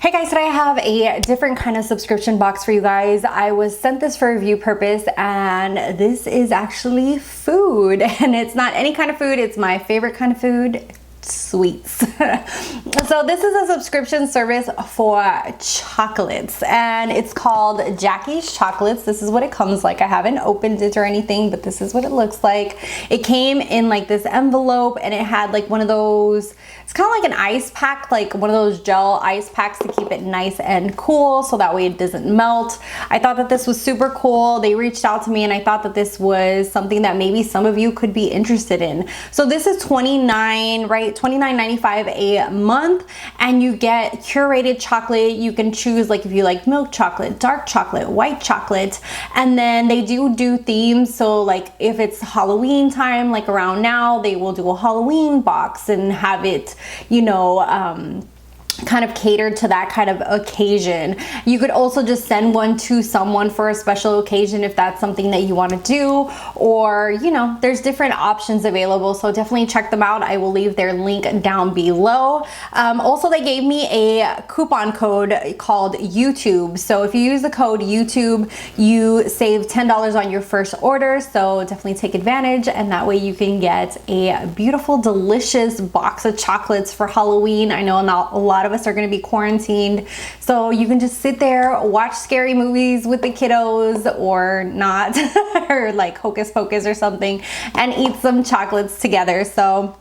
Hey guys, today I have a different kind of subscription box for you guys. I was sent this for review purpose, and this is actually food. And it's not any kind of food, it's my favorite kind of food, sweets. So this is a subscription service for chocolates, and it's called Jackie's Chocolates. This is what it comes like. I haven't opened it or anything, but this is what it looks like. It came in like this envelope, and it had like one of those, it's kind of like an ice pack, like one of those gel ice packs to keep it nice and cool so that way it doesn't melt. I thought that this was super cool. They reached out to me, and I thought that this was something that maybe some of you could be interested in. So this is $29.95 a month, and you get curated chocolate. You can choose like if you like milk chocolate, dark chocolate, white chocolate, and then they do themes. So like if it's Halloween time, like around now, they will do a Halloween box and have it, you know, kind of catered to that kind of occasion. You could also just send one to someone for a special occasion if that's something that you want to do, or you know, there's different options available, so definitely check them out. I will leave their link down below. Also, they gave me a coupon code called YouTube, so if you use the code YouTube, you save $10 on your first order, so definitely take advantage, and that way you can get a beautiful, delicious box of chocolates for Halloween. I know not a lot of us are going to be quarantined, so you can just sit there, watch scary movies with the kiddos, or not, or like Hocus Pocus or something, and eat some chocolates together. So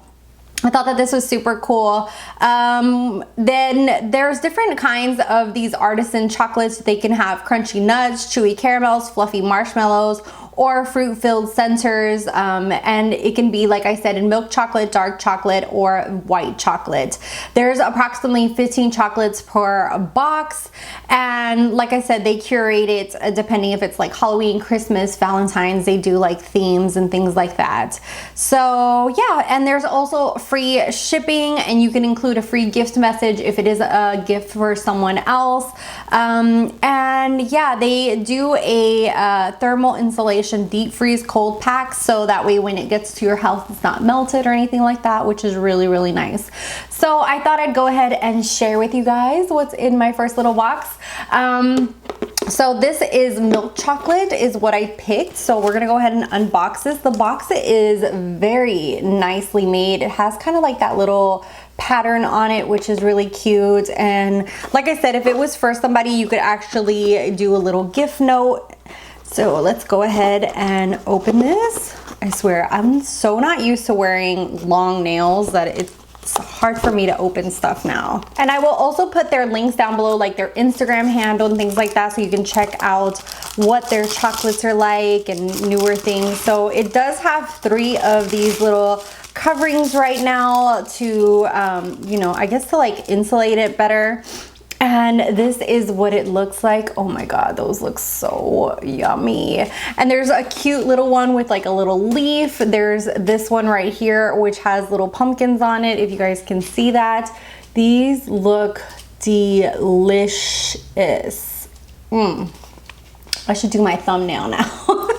I thought that this was super cool. Then there's different kinds of these artisan chocolates. They can have crunchy nuts, chewy caramels, fluffy marshmallows, or fruit-filled centers, and it can be, like I said, in milk chocolate, dark chocolate, or white chocolate. There's approximately 15 chocolates per box, and like I said, they curate it depending if it's like Halloween, Christmas, Valentine's. They do like themes and things like that. So yeah, and there's also free shipping, and you can include a free gift message if it is a gift for someone else. And yeah, they do a thermal insulation deep freeze cold pack, so that way when it gets to your house it's not melted or anything like that, which is really nice. So I thought I'd go ahead and share with you guys what's in my first little box. So this is milk chocolate is what I picked, so we're gonna go ahead and unbox this. The box is very nicely made. It has kind of like that little pattern on it, which is really cute, and like I said, if it was for somebody, you could actually do a little gift note. So let's go ahead and open this. I swear, I'm so not used to wearing long nails that it's hard for me to open stuff now. And I will also put their links down below, like their Instagram handle and things like that, so you can check out what their chocolates are like and newer things. So it does have 3 of these little coverings right now to, you know, I guess to like insulate it better. And this is what it looks like. Oh my god, those look so yummy. And there's a cute little one with like a little leaf. There's this one right here which has little pumpkins on it, if you guys can see that. These look delicious. I should do my thumbnail now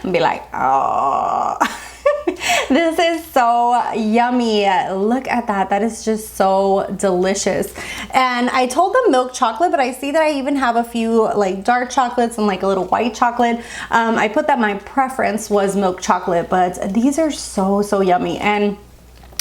and be like, oh. This is so yummy. Look at that. That is just so delicious. And I told them milk chocolate, but I see that I even have a few like dark chocolates and like a little white chocolate. I put that my preference was milk chocolate, but these are so yummy. And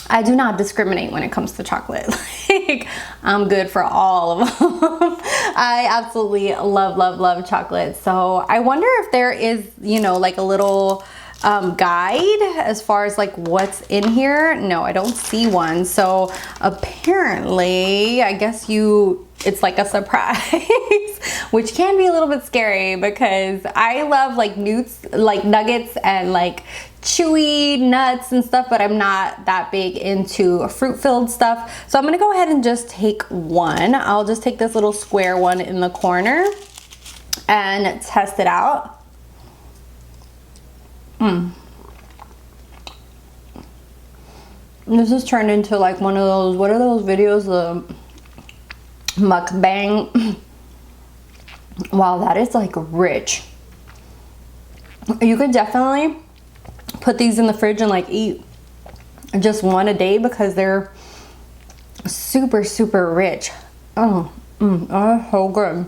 I do not discriminate when it comes to chocolate. Like, I'm good for all of them. I absolutely love chocolate. So I wonder if there is, you know, like a little guide as far as like what's in here. No, I don't see one. So apparently, I guess it's like a surprise, which can be a little bit scary because I love like nuggets and like chewy nuts and stuff, but I'm not that big into fruit-filled stuff. So I'm gonna go ahead and just take one. I'll just take this little square one in the corner and test it out. This has turned into like one of those, what are those videos, the mukbang. Wow, that is like rich. You could definitely put these in the fridge and like eat just one a day because they're super rich. Oh, Oh, so good.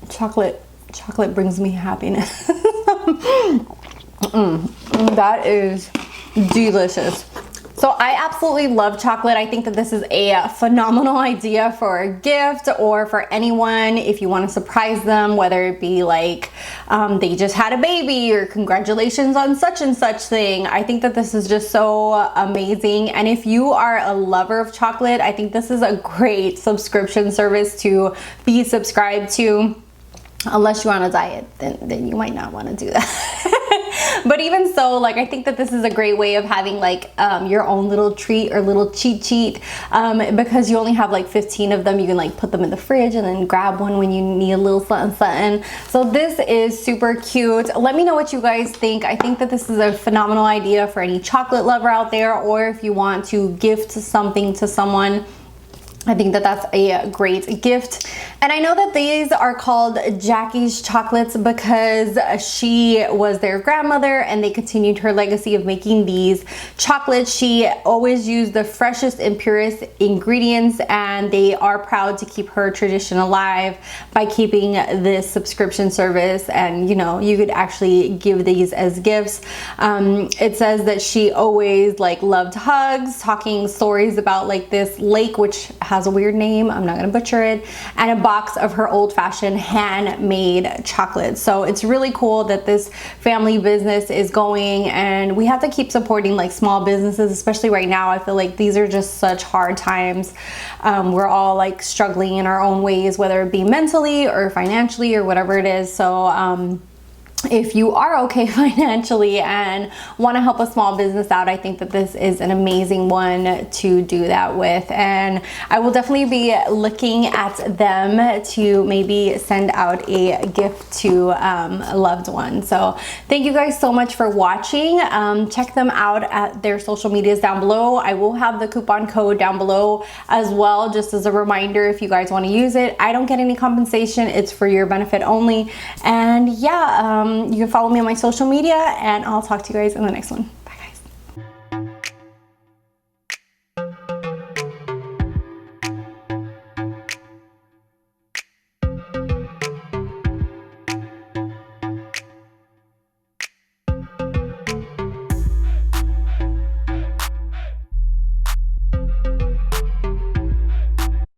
Chocolate brings me happiness. That is delicious. So I absolutely love chocolate. I think that this is a phenomenal idea for a gift or for anyone if you want to surprise them, whether it be like they just had a baby or congratulations on such and such thing. I think that this is just so amazing. And if you are a lover of chocolate, I think this is a great subscription service to be subscribed to. Unless you're on a diet, then you might not want to do that. But even so, like, I think that this is a great way of having like your own little treat or little cheat sheet, because you only have like 15 of them. You can like put them in the fridge and then grab one when you need a little something. So this is super cute. Let me know what you guys think. I think that this is a phenomenal idea for any chocolate lover out there, or if you want to gift something to someone. I think that that's a great gift. And I know that these are called Jackie's chocolates because she was their grandmother and they continued her legacy of making these chocolates. She always used the freshest and purest ingredients, and they are proud to keep her tradition alive by keeping this subscription service. And you know, you could actually give these as gifts. It says that she always like loved hugs, talking stories about like this lake, which has a weird name, I'm not gonna butcher it, and a box of her old-fashioned handmade chocolate. So it's really cool that this family business is going, and we have to keep supporting like small businesses, especially right now. I feel like these are just such hard times. We're all like struggling in our own ways, whether it be mentally or financially or whatever it is. So if you are okay financially and want to help a small business out, I think that this is an amazing one to do that with. And I will definitely be looking at them to maybe send out a gift to a loved one. So thank you guys so much for watching. Check them out at their social medias down below. I will have the coupon code down below as well, just as a reminder if you guys want to use it. I don't get any compensation. It's for your benefit only. And yeah, you can follow me on my social media, and I'll talk to you guys in the next one.